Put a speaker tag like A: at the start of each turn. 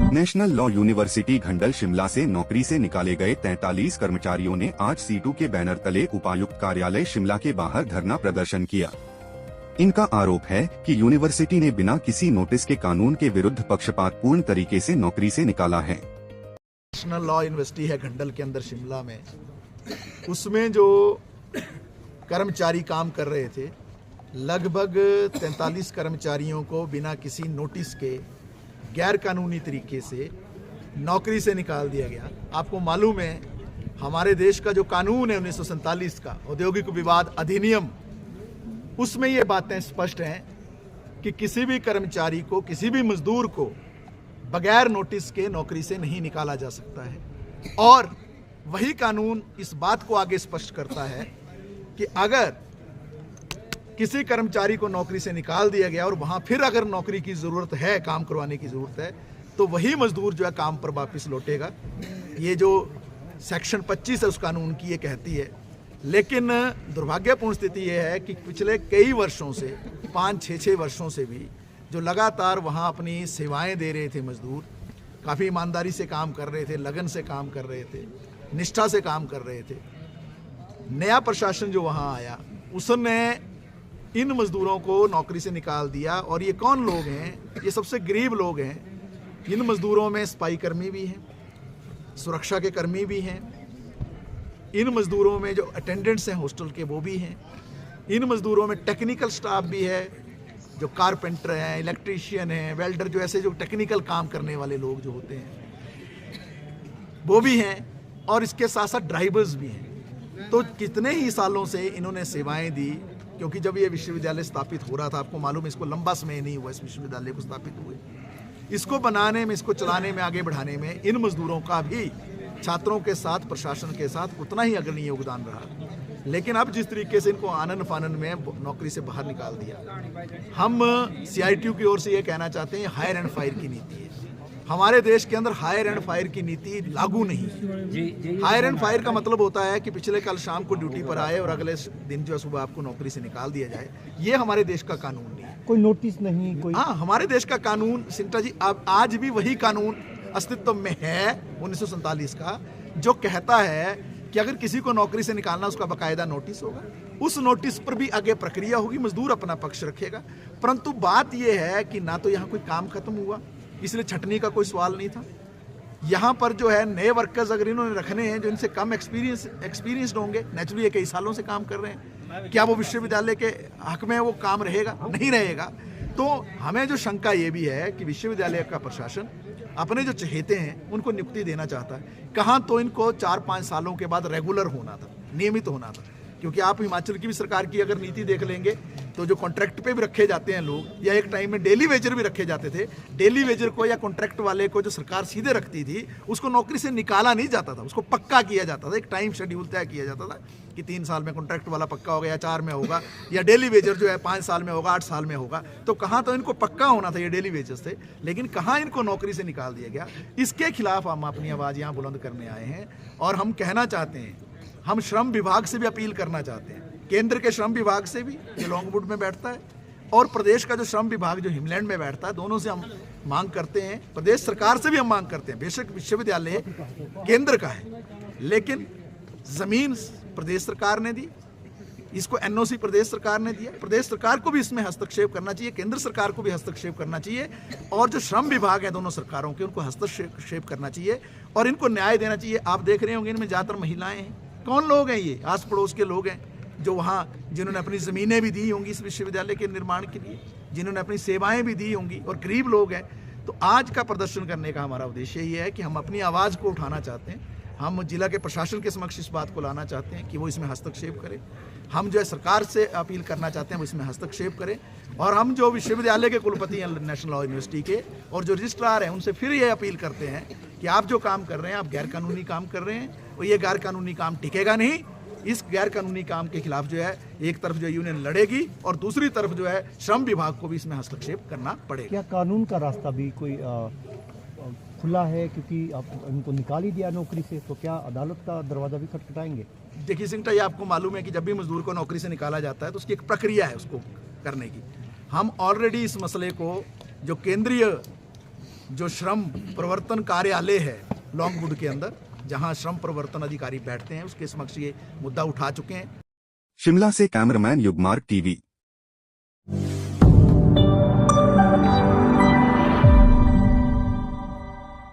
A: National law university Ghandal Shimla से नौकरी से निकाले गए 43 कर्मचारियों ने आज C2 के बैनर तले उपायुक्त कार्यालय शिमला के बाहर धरना प्रदर्शन किया। इनका आरोप है कि यूनिवर्सिटी ने बिना किसी नोटिस के कानून के विरुद्ध पक्षपातपूर्ण तरीके से नौकरी से निकाला है।
B: नेशनल लॉ यूनिवर्सिटी है घंडल के अंदर शिमला में, उसमें जो कर्मचारी काम कर रहे थे, लगभग 43 कर्मचारियों को बिना किसी नोटिस के गैर कानूनी तरीके से नौकरी से निकाल दिया गया। आपको मालूम है हमारे देश का जो कानून है 1947 का औद्योगिक विवाद अधिनियम, उसमें ये बातें स्पष्ट हैं कि किसी भी कर्मचारी को, किसी भी मजदूर को बगैर नोटिस के नौकरी से नहीं निकाला जा सकता है। और वही कानून इस बात को आगे स्पष्ट करता है कि अगर किसी कर्मचारी को नौकरी से निकाल दिया गया और वहां फिर अगर नौकरी की जरूरत है, काम करवाने की जरूरत है, तो वही मजदूर जो है काम पर वापस लौटेगा। ये जो सेक्शन 25 है उस कानून की ये कहती है। लेकिन दुर्भाग्यपूर्ण स्थिति ये है कि पिछले कई वर्षों से, 5-6 वर्षों से भी जो लगातार वहाँ अपनी सेवाएं दे रहे थे मजदूर, काफ़ी ईमानदारी से काम कर रहे थे, लगन से काम कर रहे थे, निष्ठा से काम कर रहे थे। नया प्रशासन जो वहाँ आया उसने इन मजदूरों को नौकरी से निकाल दिया। और ये कौन लोग हैं? ये सबसे गरीब लोग हैं। इन मजदूरों में सफाई कर्मी भी हैं, सुरक्षा के कर्मी भी हैं, इन मजदूरों में जो अटेंडेंट्स हैं हॉस्टल के वो भी हैं, इन मजदूरों में टेक्निकल स्टाफ भी है, जो कारपेंटर हैं, इलेक्ट्रीशियन हैं, वेल्डर, जो ऐसे जो टेक्निकल काम करने वाले लोग जो होते हैं वो भी हैं, और इसके साथ साथ ड्राइवर्स भी हैं। तो कितने ही सालों से इन्होंने सेवाएं दी, क्योंकि जब ये विश्वविद्यालय स्थापित हो रहा था, आपको मालूम है इसको लंबा समय नहीं हुआ इस विश्वविद्यालय को स्थापित हुए, इसको बनाने में, इसको चलाने में, आगे बढ़ाने में इन मजदूरों का भी छात्रों के साथ, प्रशासन के साथ उतना ही अग्रणी योगदान रहा। लेकिन अब जिस तरीके से इनको आनन फानन में नौकरी से बाहर निकाल दिया, हम CITU की ओर से ये कहना चाहते हैं हायर एंड फायर की नीति है। हमारे देश के अंदर हायर एंड फायर की नीति लागू नहीं है। हायर एंड फायर का मतलब होता है कि पिछले कल शाम को ड्यूटी पर आए और अगले दिन जो है सुबह आपको नौकरी से निकाल दिया जाए। ये हमारे देश का कानून नहीं है।
C: कोई नोटिस नहीं, कोई,
B: हाँ, हमारे देश का कानून सिंटा जी, अब आज भी वही कानून अस्तित्व में है 1947 का, जो कहता है कि अगर किसी को नौकरी से निकालना उसका बाकायदा नोटिस होगा, उस नोटिस पर भी आगे प्रक्रिया होगी, मजदूर अपना पक्ष रखेगा। परंतु बात यह है कि ना तो यहाँ कोई काम खत्म हुआ, इसलिए छटनी का कोई सवाल नहीं था। यहाँ पर जो है नए वर्कर्स अगर इन्होंने रखने हैं जो इनसे कम एक्सपीरियंस्ड होंगे, नेचुरली ये कई सालों से काम कर रहे हैं, क्या वो विश्वविद्यालय के हक में वो काम रहेगा? नहीं रहेगा। तो हमें जो शंका ये भी है कि विश्वविद्यालय का प्रशासन अपने जो चहेते हैं उनको नियुक्ति देना चाहता है। कहाँ तो इनको 4-5 सालों के बाद रेगुलर होना था, नियमित होना था। क्योंकि आप हिमाचल की भी सरकार की अगर नीति देख लेंगे तो जो कॉन्ट्रैक्ट पे भी रखे जाते हैं लोग, या एक टाइम में डेली वेजर भी रखे जाते थे, डेली वेजर को या कॉन्ट्रैक्ट वाले को जो सरकार सीधे रखती थी उसको नौकरी से निकाला नहीं जाता था, उसको पक्का किया जाता था। एक टाइम शेड्यूल तय किया जाता था कि 3 साल में कॉन्ट्रैक्ट वाला पक्का होगा, या 4 में होगा, या डेली वेजर जो है 5 साल में होगा, 8 साल में होगा। तो कहाँ तो इनको पक्का होना था, ये डेली वेजर्स थे, लेकिन कहाँ इनको नौकरी से निकाल दिया गया। इसके खिलाफ हम अपनी आवाज़ यहाँ बुलंद करने आए हैं। और हम कहना चाहते हैं, हम श्रम विभाग से भी अपील करना चाहते हैं, केंद्र के श्रम विभाग से भी, जो लॉन्गवुड में बैठता है, और प्रदेश का जो श्रम विभाग जो हिमलैंड में बैठता है, दोनों से हम मांग करते हैं। प्रदेश सरकार से भी हम मांग करते हैं, बेशक विश्वविद्यालय केंद्र का है, लेकिन जमीन प्रदेश सरकार ने दी, इसको NOC प्रदेश सरकार ने दिया। प्रदेश सरकार को भी इसमें हस्तक्षेप करना चाहिए, केंद्र सरकार को भी हस्तक्षेप करना चाहिए, और जो श्रम विभाग है दोनों सरकारों के, उनको हस्तक्षेप करना चाहिए और इनको न्याय देना चाहिए। आप देख रहे होंगे इनमें ज़्यादातर महिलाएं हैं। कौन लोग हैं? ये आस पड़ोस के लोग हैं, जो वहाँ जिन्होंने अपनी ज़मीनें भी दी होंगी इस विश्वविद्यालय के निर्माण के लिए, जिन्होंने अपनी सेवाएं भी दी होंगी, और गरीब लोग हैं। तो आज का प्रदर्शन करने का हमारा उद्देश्य ये है कि हम अपनी आवाज़ को उठाना चाहते हैं। हम जिला के प्रशासन के समक्ष इस बात को लाना चाहते हैं कि वो इसमें हस्तक्षेप करे। हम जो है सरकार से अपील करना चाहते हैं वो इसमें हस्तक्षेप करें। और हम जो विश्वविद्यालय के कुलपति हैं नेशनल लॉ यूनिवर्सिटी के, और जो रजिस्ट्रार हैं, उनसे फिर ये अपील करते हैं कि आप जो काम कर रहे हैं, आप गैरकानूनी काम कर रहे हैं, और ये गैरकानूनी काम टिकेगा नहीं। इस गैरकानूनी काम के खिलाफ जो है एक तरफ जो यूनियन लड़ेगी, और दूसरी तरफ जो है श्रम विभाग को भी इसमें हस्तक्षेप करना पड़ेगा।
C: क्या कानून का रास्ता भी कोई खुला है? क्योंकि आप इनको निकाल ही दिया नौकरी से, तो क्या अदालत का दरवाजा भी खटखटाएंगे?
B: देखिए सिंटा, ये आपको मालूम है कि जब भी मजदूर को नौकरी से निकाला जाता है तो उसकी एक प्रक्रिया है उसको करने की। हम ऑलरेडी इस मसले को जो केंद्रीय जो श्रम प्रवर्तन कार्यालय है लॉन्गवुड के अंदर, जहां श्रम प्रवर्तन अधिकारी बैठते हैं, उसके समक्ष ये मुद्दा उठा चुके हैं।
A: शिमला से कैमरामैन युगमार्ग टीवी।